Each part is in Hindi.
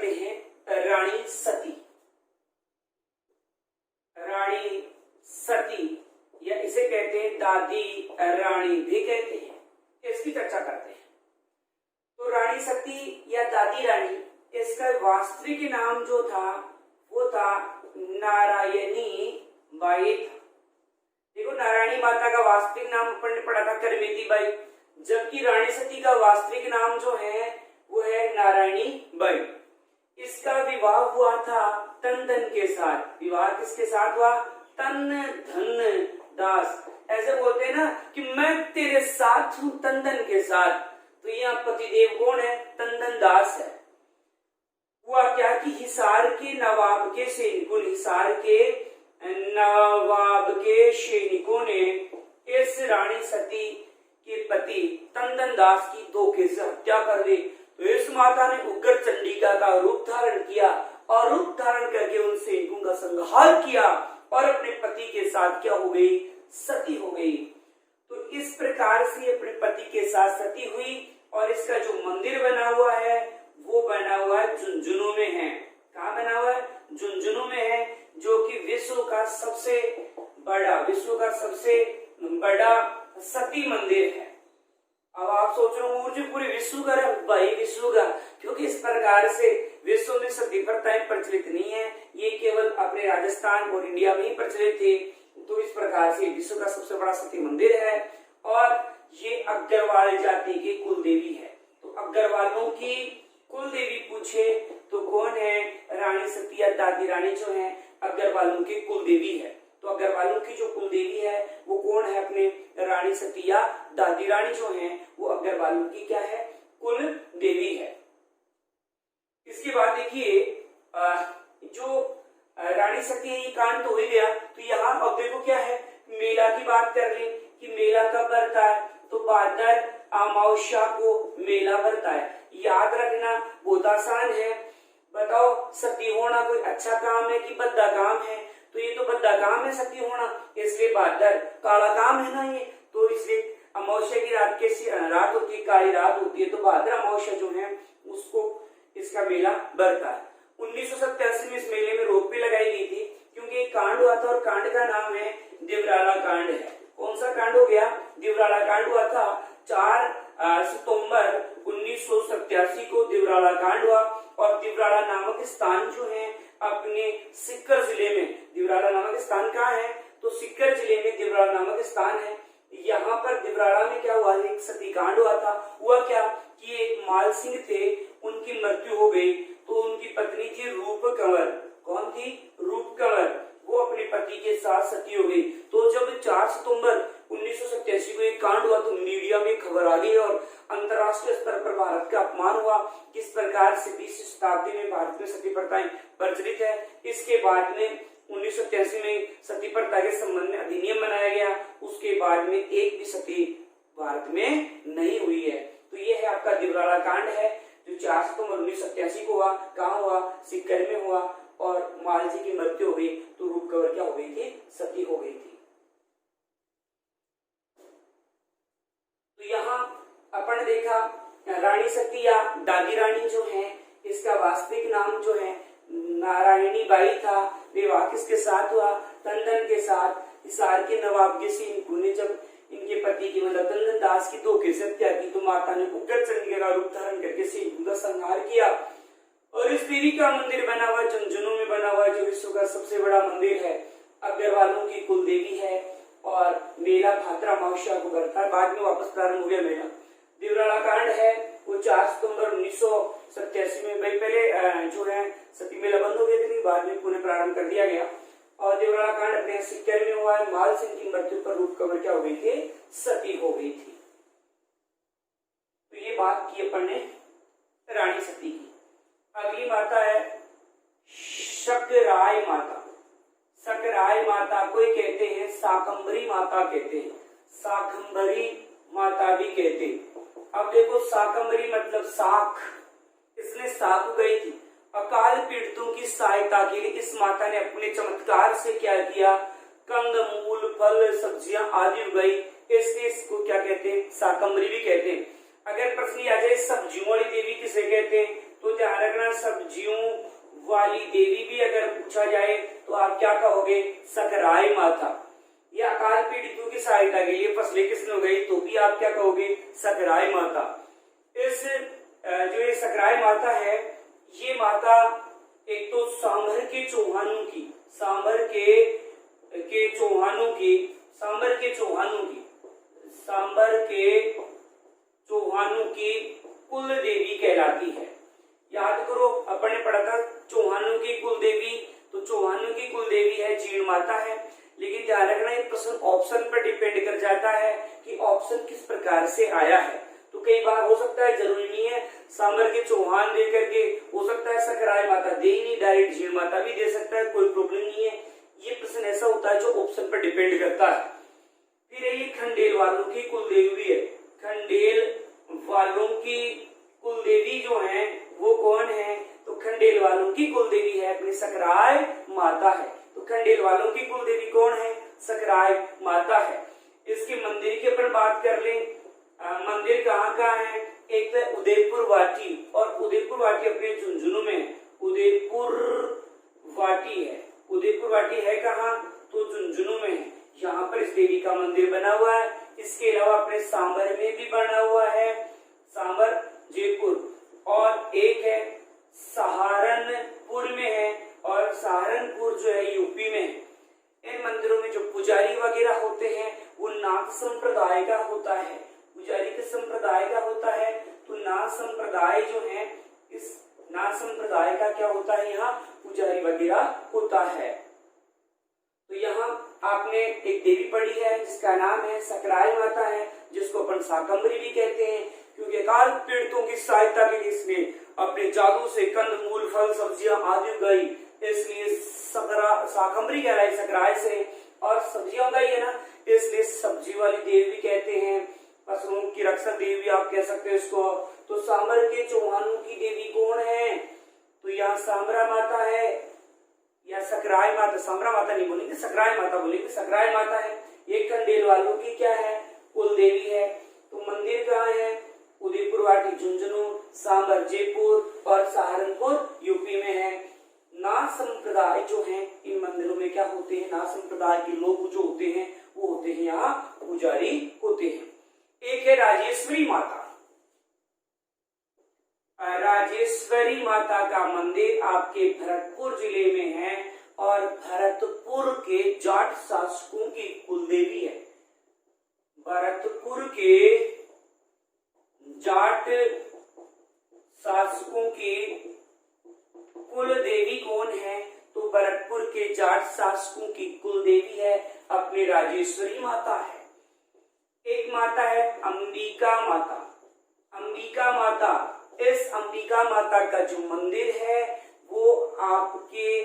करते हैं रानी सती। रानी सती या इसे कहते हैं दादी रानी भी कहते हैं, इसकी चर्चा करते हैं। तो रानी सती या दादी रानी, इसका वास्तविक नाम जो था वो था नारायणी बाई था। देखो, नारायणी माता का वास्तविक नाम अपन ने पढ़ा था करमेती बाई, जबकि रानी सती का वास्तविक नाम जो है वो है नारायणी बाई। इसका विवाह हुआ था तन धन के साथ। विवाह किसके साथ हुआ? तन धन दास। ऐसे बोलते हैं ना कि मैं तेरे साथ हूं तन धन के साथ, तो यहाँ पतिदेव कौन है? तन धन दास है। हुआ क्या कि हिसार के नवाब के सैनिकों ने, हिसार के नवाब के सैनिकों ने इस रानी सती के पति तंदन दास की धोखे से हत्या कर दी। तो इस माता ने उग्र चंडिका का रूप धारण किया और रूप धारण करके उन सैनिकों का संहार किया और अपने पति के साथ क्या हो गई? सती हो गई। तो इस प्रकार से अपने पति के साथ सती हुई और इसका जो मंदिर बना हुआ है वो बना हुआ है झुंझुनू में है। कहाँ बना हुआ है? झुंझुनू में है, जो कि विश्व का सबसे बड़ा सती मंदिर है। अब आप सोच रहे हो मुझे पूरे विश्व का? भाई विश्व का, क्योंकि इस प्रकार से विश्व में सती प्रथाएं प्रचलित नहीं है, ये केवल अपने राजस्थान और इंडिया में ही प्रचलित थे। तो इस प्रकार से विश्व का सबसे बड़ा सती मंदिर है और ये अग्रवाल जाति की कुल देवी है। तो अग्रवालों की कुल देवी पूछे तो कौन है? रानी सती या दादी रानी जो है अग्रवालों की कुल देवी है। तो अग्रवालों की जो कुल देवी है वो कौन है? अपने रानी सती या दादी रानी जो है वो अग्रवालों की क्या है? कुल देवी है। इसके बाद देखिए जो रानी सती है, ये कांड तो हो ही गया। तो यहाँ अब देखो क्या है, मेला की बात कर ले कि मेला कब बढ़ता है? तो भाद्र अमावस्या को मेला बढ़ता है। याद रखना बहुत आसान है। बताओ, सती होना कोई अच्छा काम है कि बद्दा काम है? तो ये तो बद्दा काम है सती होना, इसलिए भाद्र काला काम है ना ये, तो इसलिए अमावस्या की रात कैसी रात होती है? काली रात होती है। तो भाद्र अमावस्या जो है उसको इसका मेला बढ़ता है। 1987 में इस मेले में रोक भी लगाई गई थी, क्योंकि एक कांड हुआ था और कांड का नाम है दिवराला कांड है। कौन सा कांड हो गया? दिवराला कांड हुआ था। 4 सितंबर 1987 को दिवराला कांड हुआ और दिवराला नामक स्थान जो है अपने सीकर जिले में, दिवराला नामक स्थान कहाँ है? तो सीकर जिले में दिवराला नामक स्थान है। यहाँ पर दिवराला में क्या हुआ? एक सती कांड हुआ था। हुआ क्या कि एक माल सिंह थे, उनकी मृत्यु हो गई। तो उनकी पत्नी थी रूप कंवर। कौन थी? रूप कंवर। वो अपने पति के साथ सती हो गई। तो जब 4 सितंबर 1987 को एक कांड हुआ तो मीडिया में खबर आ गई और अंतर्राष्ट्रीय स्तर पर भारत का अपमान हुआ। किस प्रकार से 20वीं शताब्दी में भारत में सती प्रथाएं प्रचलित है। इसके बाद में 1987 में सती प्रथा के संबंध में अधिनियम बनाया गया। उसके बाद में एक भी सती भारत में नहीं हुई है। तो ये है आपका दिवराला कांड है, जो 4 सितंबर 1987 को हुआ। कहाँ हुआ? सीकर में हुआ और माल जी की मृत्यु हो गई। तो रूप कंवर क्या हो गई थी? सती हो गई थी। तो यहाँ अपन देखा रानी सती या दादी रानी जो है, इसका वास्तविक नाम जो है नारायणी बाई था। विवाह किसके साथ हुआ? तंदन के साथ। हिसार के नवाब के सैनिकों ने जब इनके पति की मतलब तंदन दास की धोखे से हत्या की तो माता ने उग्र चंडिका का रूप धारण करके सैनिकों का संहार किया और इस देवी का मंदिर बना हुआ झुंझुनू में बना हुआ, जो विश्व का सबसे बड़ा मंदिर है। अग्रवालों की कुल देवी है और मेला भाद्र अमावस्या को करता है। बाद में वापस प्रारंभ हो गया मेला। दिवराला कांड है वो 4 सितंबर 1987 में, भाई पहले जो है सती मेला बंद हो गया थी, बाद में पुनः प्रारंभ कर दिया गया। और दिवराला कांड अपने सीकर में हुआ है। माल सिंह की मृत्यु पर रूप कंवर क्या हो गई थी? सती हो गई थी। तो ये बात की अपन ने रानी सती की। अगली माता है शकराय माता। शकराय माता को कहते हैं शाकंभरी माता कहते हैं, शाकंभरी माता भी कहते हैं। अब देखो, शाकंभरी मतलब शाख, इसने शाख उगाई थी। अकाल पीड़ितों की सहायता के लिए इस माता ने अपने चमत्कार से क्या किया? कंद मूल फल सब्जियां आदि उगाई, इसलिए इसको क्या कहते हैं? शाकंभरी भी कहते हैं। अगर प्रश्न आ जाए सब्जियों वाली देवी किसे कहते हैं, तो ध्यान रखना सब्जियों वाली देवी भी अगर पूछा जाए तो आप क्या कहोगे? सकराय माता। या अकाल पीड़ितों की सहायता के लिए फसलें किसने उगाई तो भी आप क्या कहोगे? सकराय माता। इस जो ये सकराय माता है, ये माता एक तो सांभर के चौहानों की, सांभर के चौहानों की कुल देवी कहलाती है। याद करो, अपन ने पढ़ा था चौहानों की कुल देवी, तो चौहानों की कुल देवी है जीण माता है। लेकिन ध्यान रखना, ये प्रश्न ऑप्शन पर डिपेंड कर जाता है कि ऑप्शन किस प्रकार से आया है। तो कई बार हो सकता है, जरूरी नहीं है सांभर के चौहान दे करके, हो सकता है सकराय माता दे ही नहीं, डायरेक्ट जीण माता भी दे सकता है, कोई प्रॉब्लम नहीं है। ये प्रश्न ऐसा होता है जो ऑप्शन पर डिपेंड करता है। फिर ये खंडेल वालों की कुल देवी है। खंडेल वालों की कुल देवी जो है वो कौन है? तो खंडेल वालों की कुल देवी है अपनी सकराय माता है। तो खंडेल वालों की कुल देवी कौन है? सकराय माता है। इसके मंदिर की अपन बात कर लें, मंदिर कहाँ है? एक तो उदयपुर वाटी, और उदयपुर वाटी अपने झुंझुनू में उदयपुर वाटी है। उदयपुर वाटी है कहाँ? तो झुंझुनू में है। यहाँ पर इस देवी का मंदिर बना हुआ है। इसके अलावा अपने सांबर में भी बना हुआ है, सांबर जयपुर, और एक है सहारनपुर में है, और सहारनपुर जो है यूपी में है। इन मंदिरों में जो पुजारी वगैरह होते हैं वो नाथ संप्रदाय का होता है। पुजारी किस संप्रदाय का होता है? तो नाथ संप्रदाय जो है, इस नाथ संप्रदाय का क्या होता है? यहाँ पुजारी वगैरह होता है। तो यहाँ आपने एक देवी पढ़ी है जिसका नाम है सकराय माता है, जिसको अपन शाकंभरी भी कहते हैं, क्योंकि अकाल पीड़ितों की सहायता के लिए इसने अपने जादू से कंद मूल फल सब्जियां आदि उगाई, इसलिए शाकंभरी कहलाई सकराय से। और सब्जियां उगाई है ना, इसलिए सब्जी वाली देवी भी कहते हैं, फसलों की रक्षक देवी भी आप कह सकते हो इसको। तो सांबर के चौहानों की देवी कौन है? तो यहाँ सांबरा माता है या सकराय माता। सांबरा माता नहीं बोलेंगे, सकराय माता बोलेंगे। सकराय माता है। एक खंडेल वालों की क्या है? कुल देवी है। तो मंदिर कहाँ है? उदयपुर वाटी झुंझुनू, सांबर जयपुर और सहारनपुर यूपी में है। नाथ संप्रदाय जो है इन मंदिरों में क्या होते हैं? नाथ संप्रदाय के लोग जो होते हैं वो होते हैं यहाँ पुजारी होते हैं। एक है राजेश्वरी माता। राजेश्वरी माता का मंदिर आपके भरतपुर जिले में है, और भरतपुर के जाट शासकों की कुल देवी है। भरतपुर के जाट शासकों की कुल देवी कौन है? तो भरतपुर के जाट शासकों की कुल देवी है अपनी राजेश्वरी माता है। एक माता है अंबिका माता। अंबिका माता, इस अंबिका माता का जो मंदिर है वो आपके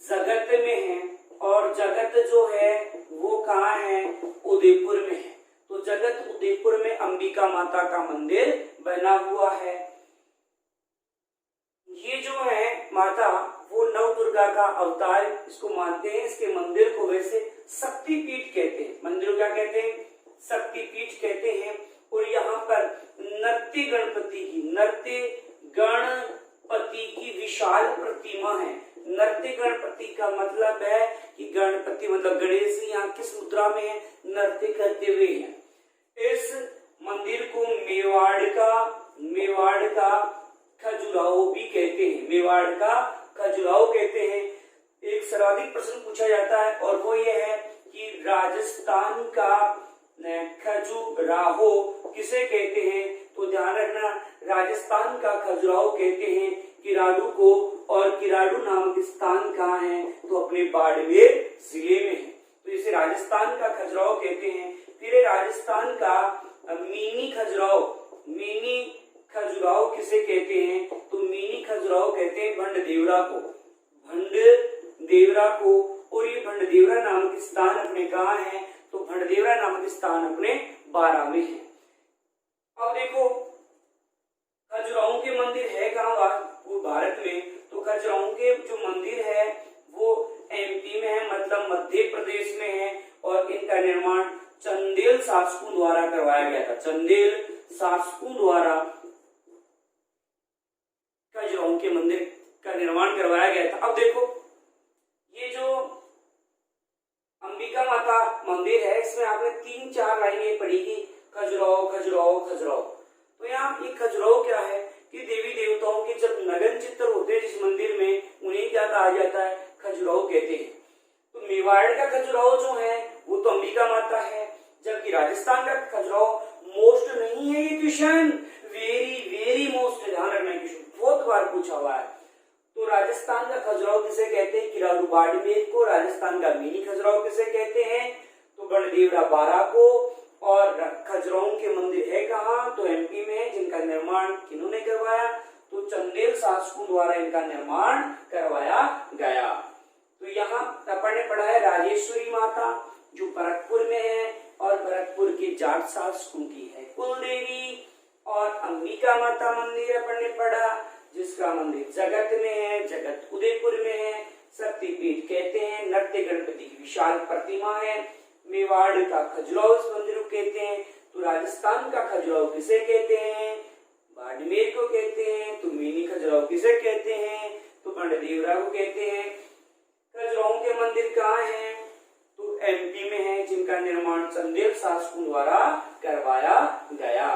जगत में है, और जगत जो है वो कहाँ है? उदयपुर में है। तो जगत उदयपुर में अंबिका माता का मंदिर बना हुआ है। ये जो है माता वो नव दुर्गा का अवतार इसको मानते हैं। इसके मंदिर को वैसे शक्तिपीठ कहते हैं। मंदिर को क्या कहते हैं? शक्तिपीठ कहते हैं। और यहाँ पर नृत्य गणपति की विशाल प्रतिमा है। नृत्य गणपति का मतलब है कि गणपति मतलब गणेश जी यहाँ किस मुद्रा में है? नृत्य करते हुए हैं। इस मंदिर को मेवाड़ का खजुराहो भी कहते हैं। मेवाड़ का खजुराहो कहते हैं। एक सर्वाधिक प्रश्न पूछा जाता है और वो ये है कि राजस्थान का खजुराहो किसे कहते हैं? तो ध्यान रखना, राजस्थान का खजुराहो कहते हैं किराडू को, और किराडू नामक स्थान कहाँ है? तो अपने बाड़मेर जिले में है। तो इसे राजस्थान का खजुराहो कहते हैं। फिर राजस्थान का मिनी खजुराहो किसे कहते हैं? तो मिनी खजुराहो कहते हैं भंडदेवरा को। और ये भंडदेवरा नामक स्थान अपने कहाँ है? तो भंडदेवरा नामक स्थान अपने बारां में है। अब देखो खजुराहो के मंदिर है कहाँ? वो भारत में। तो खजुराहो के जो मंदिर है वो एमपी में है, मतलब मध्य प्रदेश में है, और इनका निर्माण चंदेल शासकों द्वारा करवाया गया था। चंदेल शासकों द्वारा खजुराहो के मंदिर का निर्माण करवाया गया था। अब देखो ये जो अंबिका माता मंदिर है इसमें आपने 3-4 लाइनें पढ़ी कि खजुराहो खजुराहो खजुराहो। तो यहाँ ये खजुराहो क्या है कि देवी देवताओं के जब नग्न चित्र होते हैं जिस मंदिर में उन्हें क्या कहा जाता है, खजुराहो कहते हैं। तो मेवाड़ का खजुराहो जो है वो तो अंबिका माता है, जबकि राजस्थान का खजुराहो मोस्ट नहीं है। ये क्वेश्चन वेरी वेरी मोस्ट ध्यान रखना है, क्वेश्चन बहुत बार पूछा हुआ है। तो राजस्थान का खजुराहो किसे कहते हैं, किरारू बाड़मेर को। राजस्थान का मिनी खजुराहो किसे कहते हैं, तो गणदेवरा बारा को। और खजुराहो के मंदिर है कहाँ, तो एमपी में, जिनका निर्माण किन्होंने करवाया, तो चंदेल शासकों द्वारा इनका निर्माण करवाया गया। तो यहाँ अपन ने पढ़ा है राजेश्वरी माता जो भरतपुर में है और भरतपुर के जाट शासकों की है कुल देवी। और अंबिका माता मंदिर अपन ने पढ़ा जिसका मंदिर जगत में है, जगत उदयपुर में है, शक्तिपीठ कहते हैं। नृत्य गणपति की विशाल प्रतिमा है। मेवाड़ का खजुराहो इस मंदिर को कहते हैं। तो राजस्थान का खजुराहो किसे कहते हैं, बाड़मेर को कहते हैं। तो मिनी खजुराहो किसे कहते हैं, तो गणदेवरा को कहते हैं। खजुराहो के मंदिर कहाँ हैं, तो एमपी में है, जिनका निर्माण चंदेल शासकों द्वारा करवाया गया।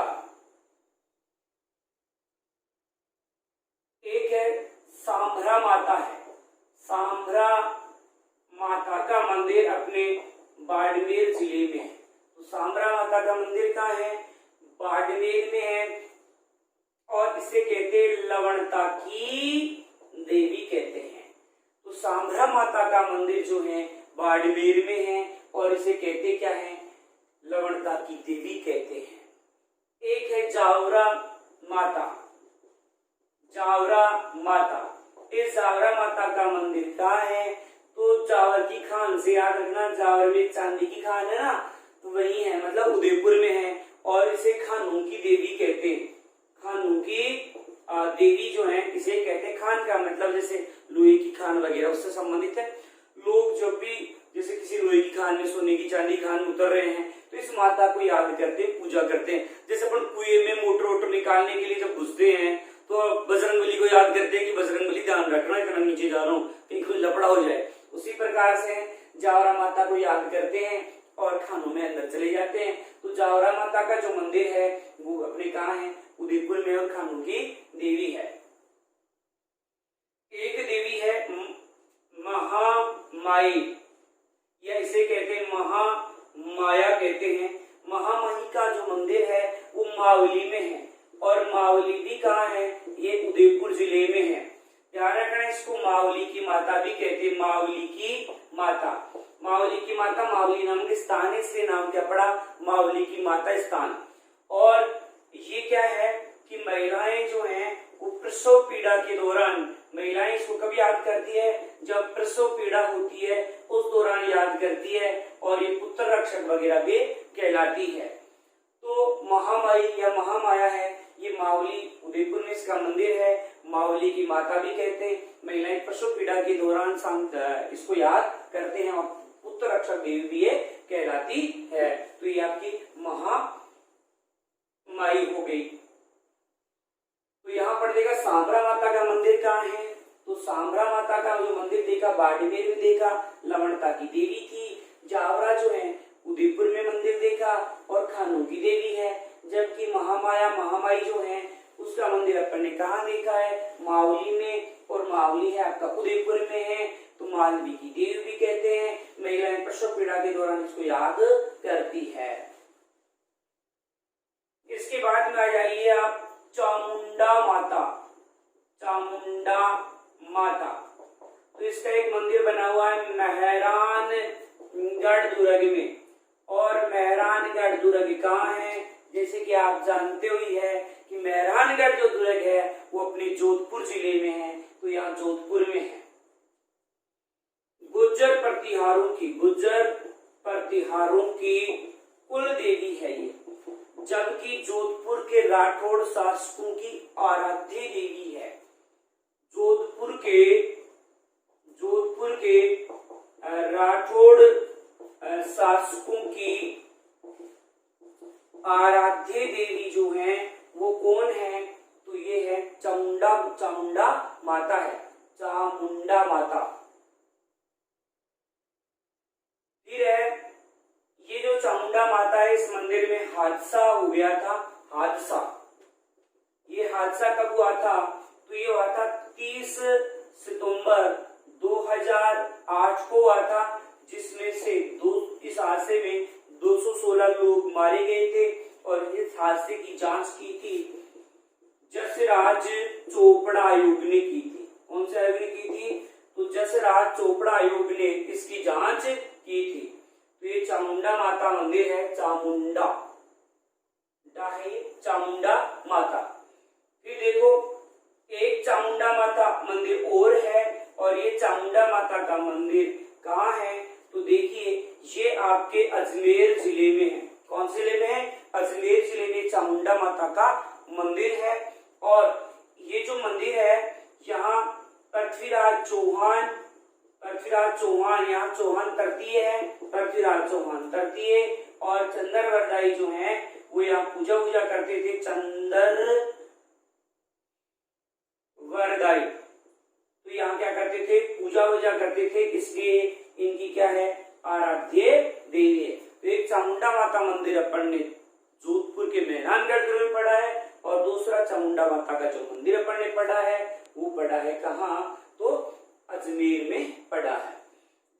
एक है सांभरा माता है। सांभरा माता का मंदिर अपने बाड़मेर जिले में है। तो सांभरा माता का मंदिर कहाँ है, बाड़मेर में है। और इसे कहते हैं लवणता की देवी कहते हैं। तो सांभरा माता का मंदिर जो है बाड़मेर में है और इसे कहते क्या है, लवणता की देवी कहते हैं। एक है जावरा माता। जावरा माता, इस जावरा माता का मंदिर कहाँ है, तो जावर की खान से याद रखना, जावर में चांदी की खान है ना, तो वही है, मतलब उदयपुर में है। और इसे खानों की देवी कहते हैं। खानों की देवी जो है इसे कहते हैं। खान का मतलब जैसे लोहे की खान वगैरह उससे संबंधित है। लोग जब भी जैसे किसी लोहे की खान में, सोने की, चांदी की खान में उतर रहे हैं तो इस माता को याद करते हैं, पूजा करते हैं। जैसे अपन कुएं में मोटर वोटर निकालने के लिए जब घुसते हैं तो बजरंगबली को याद करते हैं कि बजरंगबली ध्यान रखना, इतना नीचे जा रहा हूँ कहीं कोई लफड़ा हो जाए। उसी प्रकार से जावरा माता को याद करते हैं और खानों में अंदर चले जाते हैं। तो जावरा माता का जो मंदिर है वो अपने कहाँ है, उदयपुर में, और खानों की देवी है। एक देवी है महामाई, या इसे कहते हैं महामाया कहते हैं। महामाई का जो मंदिर है वो मावली में है। और मावली भी कहाँ है, ये उदयपुर जिले में है। ध्यान रखना, इसको मावली की माता भी कहते हैं। मावली की माता, मावली की माता, मावली नाम के स्थान है इसलिए नाम क्या पड़ा, मावली की माता स्थान। और ये क्या है कि महिलाएं जो हैं वो प्रसव पीड़ा के दौरान, महिलाएं इसको कभी याद करती है, जब प्रसव पीड़ा होती है उस दौरान याद करती है। और ये पुत्र रक्षक वगैरह भी कहलाती है। तो महामाई या महामाया है, ये मावली उदयपुर में इसका मंदिर है। मावली की माता भी कहते हैं। महिलाएं प्रसव पीड़ा के दौरान इसको याद करते हैं और पुत्र रक्षक देवी भी ये कहलाती है। तो ये आपकी महामाई हो गई। तो यहाँ पर देखा सांभरा माता का मंदिर कहाँ है, तो सांभरा माता का जो मंदिर देखा बाड़मेर में देखा, लवणता की देवी थी। जावरा जो है उदयपुर में मंदिर देखा और खानों की देवी है। जबकि महामाया महामाई जो है उसका मंदिर अपन ने कहाँ देखा है, मावली में। और मावली है आपका उदयपुर में है। तो मालवी की देवी भी कहते हैं। महिलाएं प्रसव पीड़ा के दौरान इसको याद करती है। इसके बाद में आ जाइए आप चामुंडा माता। चामुंडा माता, तो इसका एक मंदिर बना हुआ है मेहरानगढ़ दुर्ग में। और मेहरानगढ़ दुर्ग कहाँ है, जैसे कि आप जानते ही है कि मेहरानगढ़ जो दुर्ग है वो अपने जोधपुर जिले में है। तो यहाँ जोधपुर में है। गुर्जर प्रतिहारों की कुल देवी है ये। जबकि जोधपुर के राठौड़ शासकों की आराध्य देवी है। जोधपुर के राठौड़ शासकों की आराध्य देवी जो है वो कौन है, तो ये है चामुंडा माता है। चामुंडा माता। फिर है ये जो चामुंडा माता है, इस मंदिर में हादसा हो गया था। हादसा, ये हादसा कब हुआ था? तो ये हुआ था 30 सितंबर 2008 को हुआ था, जिसमें से इस हादसे में 216 लोग मारे गए थे। और इस हादसे की जांच की थी जसराज चोपड़ा आयोग ने की थी। कौन से आयोग ने की थी? तो जसराज चोपड़ा आयोग ने इसकी जांच की थी। तो ये चामुंडा माता मंदिर है, चामुंडा है, चामुंडा माता। फिर देखो एक चामुंडा माता मंदिर और है, और ये चामुंडा माता का मंदिर कहाँ है? तो देखिए ये आपके अजमेर जिले में है। कौन से जिले में है? अजमेर जिले में चामुंडा माता का मंदिर है। और ये जो मंदिर है, यहाँ पृथ्वीराज चौहान यहाँ चौहान तृतीय है, पृथ्वीराज चौहान तृतीय, और चंद्रवरदाई जो है वो यहाँ पूजा करते थे, चंद्रवरदाई। तो यहाँ क्या करते थे? पूजा करते थे, इसलिए इनकी क्या है? आराध्य देवी है। तो एक चामुंडा माता मंदिर अपन ने जोधपुर के मेहरानगढ़ में पढ़ा है, और दूसरा चामुंडा माता का जो मंदिर अपन ने पढ़ा है वो पढ़ा है कहाँ? तो अजमेर में पढ़ा है,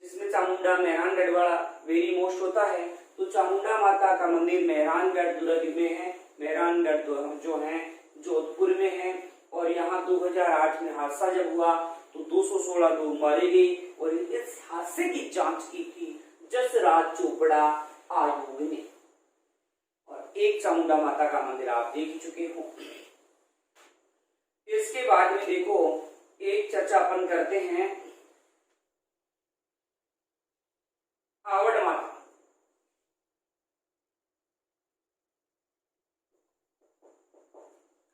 जिसमें चामुंडा मेहरानगढ़ वाला वेरी मोस्ट होता है। तो चामुंडा माता का मंदिर मेहरानगढ़ दुर्ग में है, मेहरानगढ़ जो है जोधपुर में है। और यहाँ 2008 में हादसा जब हुआ तो 216 लोग मारे गए, और इस हादसे की जांच की थी जसराज चोपड़ा आयोग ने। और एक चामुंडा माता का मंदिर आप देख चुके हो। इसके बाद में देखो एक चर्चा अपन करते हैं आवड़ माता।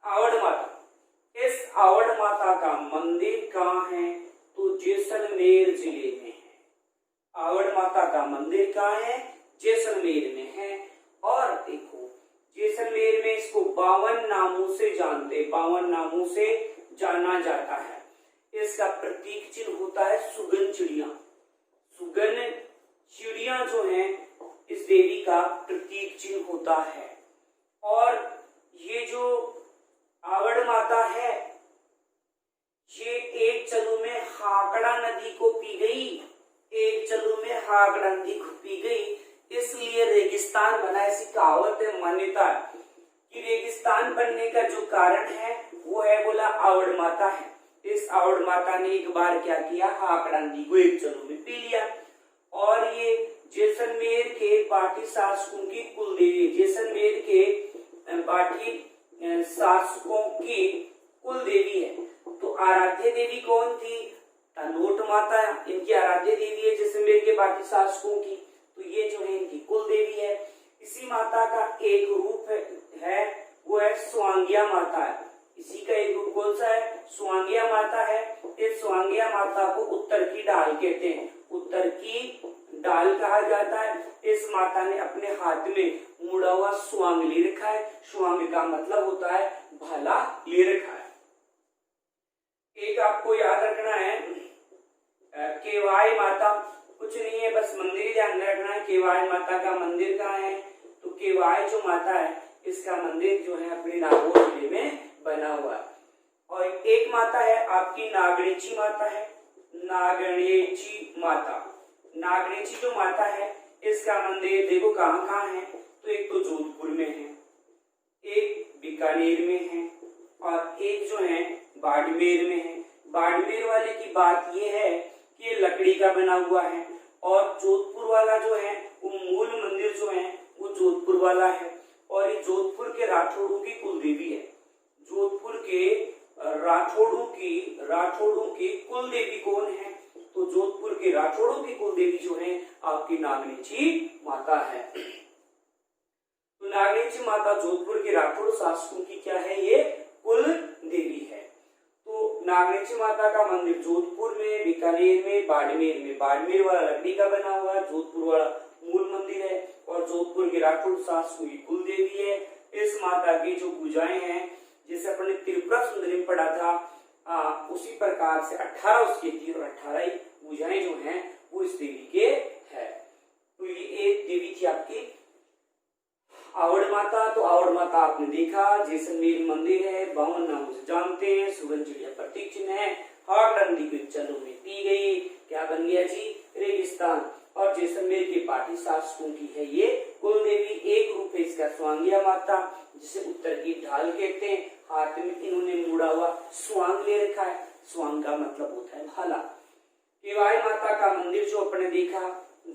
आवड़ माता, इस आवड़ माता का मंदिर कहाँ है? तो जैसलमेर जिले में है। आवड़ माता का मंदिर कहाँ है? जैसलमेर में है। और देखो जैसलमेर में इसको 52 नामों से जानते, 52 नामों से जाना जाता है। इसका प्रतीक चिन्ह होता है सुगन चिड़िया। सुगन चिड़िया जो है इस देवी का प्रतीक चिन्ह होता है। और ये जो आवड़ माता है, ये एक चलू में हाकड़ा नदी को पी गई, एक चलू में हाकड़ा नदी को पी गई, इसलिए रेगिस्तान बना। ऐसी कहावत है, मान्यता है कि रेगिस्तान बनने का जो कारण है वो है बोला आवड़ माता है। इस आवड़ माता ने एक बार क्या किया? हाकड़ा नदी को एक चलू में पी लिया। और ये जैसलमेर के बाटी शासकों की कुलदेवी, जैसलमेर के बाटी शासकों की कुल देवी है। तो आराध्य देवी कौन थी? तनोट माता, इनकी आराध्य देवी है जैसलमेर के बाटी शासकों की। तो ये जो है इनकी कुल देवी है। इसी माता का एक रूप है वो है स्वांगिया माता है। इसी का एक रूप कौन सा है? स्वांगिया माता है। इस स्वांगिया माता को उत्तर की डाल कहते हैं, उत्तर की डाल कहा जाता है। इस माता ने अपने हाथ में मुड़ा हुआ स्वांग ले रखा है। स्वांग का मतलब होता है भाला ले रखा है। एक आपको याद रखना है केवाई माता, कुछ नहीं है बस मंदिर ध्यान रखना है। केवाई माता का मंदिर कहाँ है? तो केवाई जो माता है इसका मंदिर जो है अपने नागौर जिले में बना हुआ है। और एक माता है आपकी नागणेची माता है, नागणेची माता। नागणेची जो माता है इसका मंदिर देखो कहाँ कहाँ है? तो एक तो जोधपुर में है, एक बीकानेर में है, और एक जो है बाड़मेर में है। बाड़मेर वाले की बात ये है कि ये लकड़ी का बना हुआ है, और जोधपुर वाला जो है वो मूल मंदिर जो है वो जोधपुर वाला है। और ये जोधपुर के राठौड़ों की कुल देवी है। जोधपुर के राठौड़ों की कुल देवी कौन है? तो जोधपुर के राठौड़ों की कुल देवी जो है आपकी नागणेची माता है। तो नागणेची माता जोधपुर के राठौड़ शासकों की क्या है? ये कुल देवी है। तो नागणेची माता का मंदिर जोधपुर में, बीकानेर में, बाड़मेर में। बाड़मेर वाला लकड़ी का बना हुआ है, जोधपुर वाला मूल मंदिर है, और जोधपुर के राठौड़ शासकों की कुल देवी है। इस माता की जो पूजाएं हैं, जैसे अपने त्रिपुरा सुंदरी में पढ़ा था, उसी प्रकार से 18 उसके थी और 18 ही भुजाएं जो हैं वो इस देवी के है। तो ये एक देवी थी आपकी आवड़ माता। तो आवड़ माता आपने देखा, जैसलमेर मंदिर है, 52 नामों से जानते हैं, सुगन चिड़िया प्रतीक चिन्ह है, हॉटलैंड की चलों में दी गई, क्या बन गया जी, रेगिस्तान। और जैसलमेर के पाठी शासकों की है ये कुल देवी। एक रूप है इसका स्वांगिया माता, जिसे उत्तर की ढाल कहते हैं। हाथ में इन्होंने मुड़ा हुआ स्वांग ले रखा है, स्वांग का मतलब होता है भाला। केवाई माता का मंदिर जो अपने देखा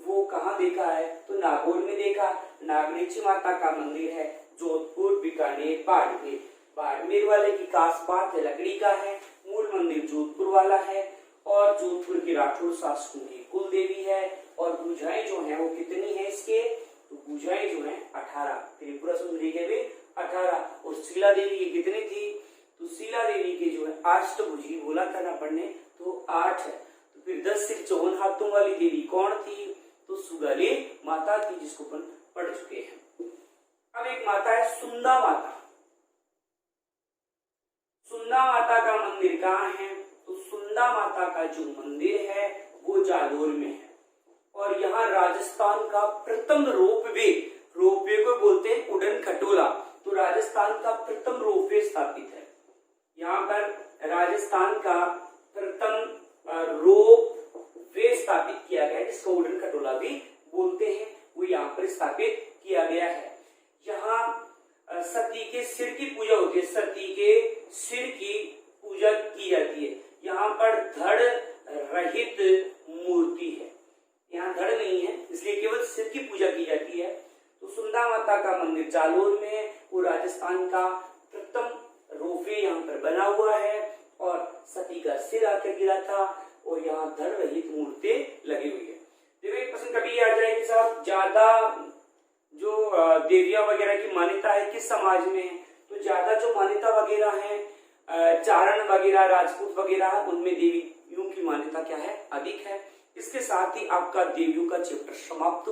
वो कहाँ देखा है, तो नागौर में देखा। नागनेची माता का मंदिर है जोधपुर, बीकानेर, बाड़मेर। बाड़मेर वाले की खास बात है लकड़ी का है, मूल मंदिर जोधपुर वाला है और जोधपुर के राठौर शासकों की कुल देवी है। और भुजाएं जो है वो कितनी है इसके, तो भुजाएं जो है 18, त्रिपुरा सुंदरी के भी 18। और शीला देवी की कितनी थी, तो शीला देवी के जो है अष्टभुजी बोला था ना पढ़ने, तो 8 है। तो फिर 10 सिर 54 हाथों वाली देवी कौन थी, तो सुगाली माता थी, जिसको अपन पढ़ चुके हैं। अब एक माता है सुंदा माता। सुंदा माता का मंदिर कहाँ है, तो सुंदा माता का जो मंदिर है वो जालोर में है। और यहाँ राजस्थान का प्रथम रोपवे, रोपवे को बोलते हैं उड़न खटोला, तो राजस्थान का प्रथम रोपवे स्थापित है। यहाँ पर राजस्थान का प्रथम रोपवे स्थापित किया गया है, जिसको उड़न खटोला भी बोलते हैं, वो यहाँ पर स्थापित किया गया है। यहाँ सती के सिर की पूजा होती है, सती के सिर की पूजा की जाती है। यहाँ पर धड़ रहित मूर्ति है, यहाँ धड़ नहीं है, इसलिए केवल सिर की पूजा की जाती है। तो सुंदा माता का मंदिर जालोर में है, वो राजस्थान का प्रथम रोपवे यहाँ पर बना हुआ है और सती का सिर आकर गिरा था और यहाँ धड़ रहित मूर्ति लगी हुई है। देखो एक प्रश्न कभी आ जाए कि साहब ज्यादा जो देवियां वगैरह की मान्यता है किस समाज में है, तो ज्यादा जो मान्यता वगैरह है चारण वगैरह राजपूत वगैरह उनमें देवियों की मान्यता क्या है, अधिक है। इसके साथ ही आपका देवियों का चैप्टर समाप्त